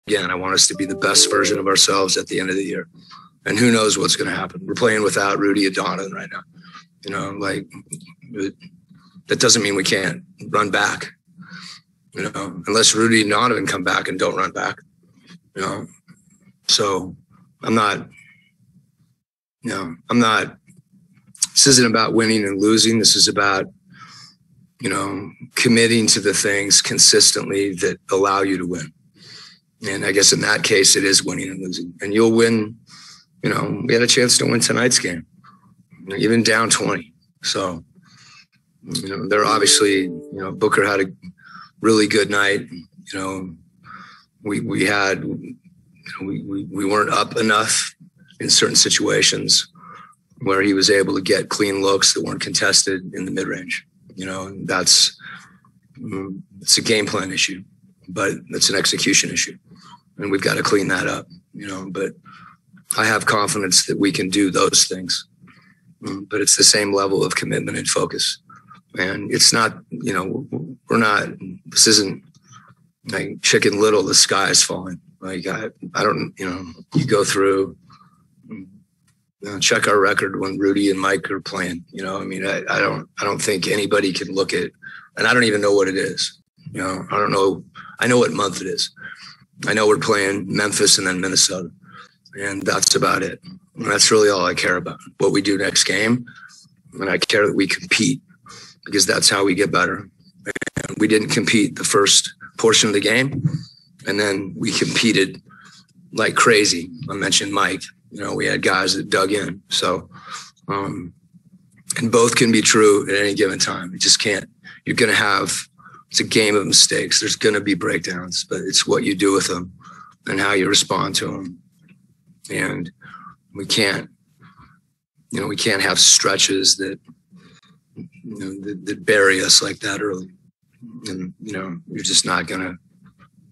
again, I want us to be the best version of ourselves at the end of the year. And who knows what's going to happen. We're playing without Rudy and Donovan right now. You know, like, that doesn't mean we can't run back, you know, unless Rudy and Donovan come back and don't run back, you know. So I'm not, this isn't about winning and losing. This is about, you know, committing to the things consistently that allow you to win. And I guess in that case, it is winning and losing. And you'll win. You know, we had a chance to win tonight's game, even down 20. So, you know, they're obviously, you know, Booker had a really good night. You know, we weren't up enough in certain situations where he was able to get clean looks that weren't contested in the mid-range. You know, it's a game plan issue, but it's an execution issue. And we've got to clean that up, you know, but I have confidence that we can do those things, but it's the same level of commitment and focus. And it's not, you know, this isn't like Chicken Little, the sky is falling. Like, I don't, you know, you go through, you know, check our record when Rudy and Mike are playing, you know, I mean, I don't think anybody can look at, and I don't even know what it is. You know, I don't know. I know what month it is. I know we're playing Memphis and then Minnesota. And that's about it. And that's really all I care about, what we do next game. And I care that we compete because that's how we get better. And we didn't compete the first portion of the game. And then we competed like crazy. I mentioned Mike. You know, we had guys that dug in. So, and both can be true at any given time. You just can't. You're going to have, it's a game of mistakes. There's going to be breakdowns, but it's what you do with them and how you respond to them. And we can't have stretches that, you know, that bury us like that early. And, you know, you're just not going to,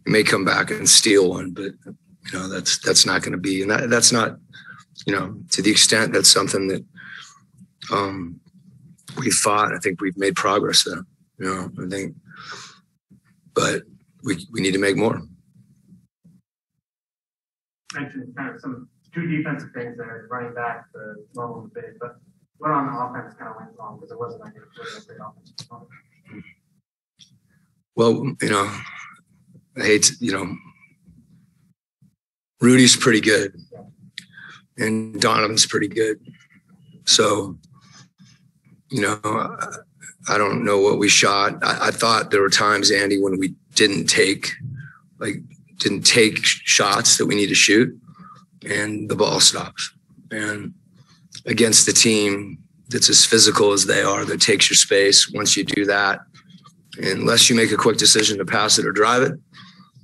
you may come back and steal one, but, you know, that's not going to be, and that's not, you know, to the extent that's something that we fought. I think we've made progress there, you know, I think, but we need to make more. Mentioned kind of some two defensive things there, running back, the normal debate, but what on the offense kind of went wrong because it wasn't like a great offense. Well, you know, I hate to, you know, Rudy's pretty good and Donovan's pretty good. So, you know, I don't know what we shot. I thought there were times, Andy, when we didn't take shots that we need to shoot and the ball stops. And against the team that's as physical as they are, that takes your space, once you do that, unless you make a quick decision to pass it or drive it,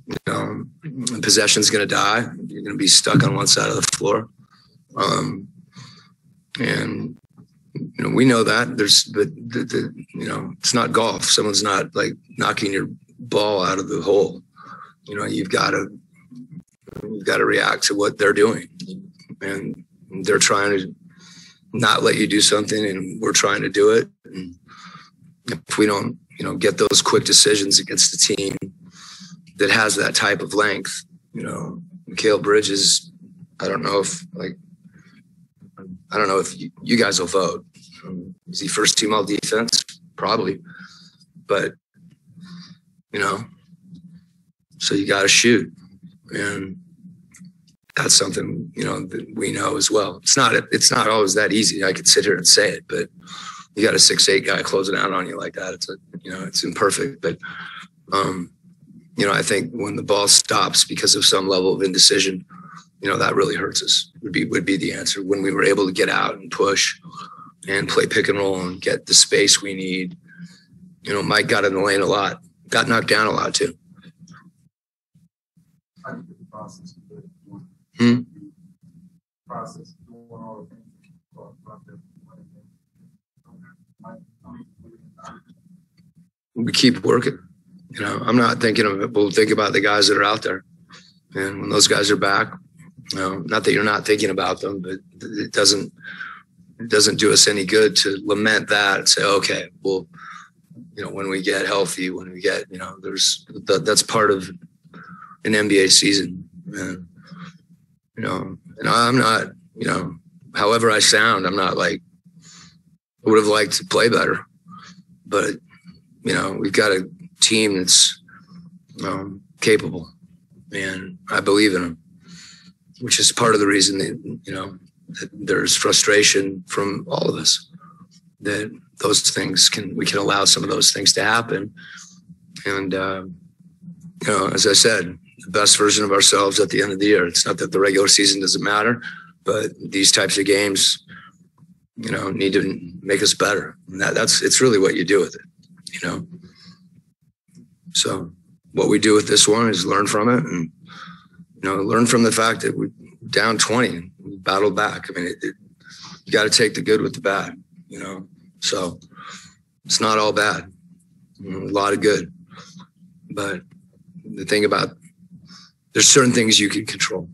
you know, possession's going to die. You're going to be stuck on one side of the floor. And, you know, we know that you know, it's not golf. Someone's not like knocking your ball out of the hole. You know, you've got to react to what they're doing, and they're trying to not let you do something, and we're trying to do it. And if we don't, you know, get those quick decisions against the team that has that type of length, you know, Mikal Bridges, I don't know if you guys will vote. Is he first team all defense? Probably, but you know. So you got to shoot, and that's something, you know, that we know as well. It's not always that easy. I could sit here and say it, but you got a 6'8" guy closing out on you like that. It's imperfect. But you know, I think when the ball stops because of some level of indecision, you know, that really hurts us. Would be the answer. When we were able to get out and push and play pick and roll and get the space we need, you know, Mike got in the lane a lot, got knocked down a lot too. Process. We keep working. You know, I'm not thinking of it. We'll think about the guys that are out there, and when those guys are back, you know, not that you're not thinking about them, but it doesn't do us any good to lament that and say, okay, well, you know, when we get healthy, when we get, you know, that's part of an NBA season. And, and I'm not, however I sound, I'm not like, I would have liked to play better, but, we've got a team that's capable, and I believe in them, which is part of the reason that, that there's frustration from all of us, that those things we can allow some of those things to happen. And, as I said, the best version of ourselves at the end of the year. It's not that the regular season doesn't matter, but these types of games, need to make us better. And it's really what you do with it, So what we do with this one is learn from it, and, learn from the fact that we're down 20, we battled back. I mean, you got to take the good with the bad, so it's not all bad, a lot of good. But the thing about, there's certain things you can control.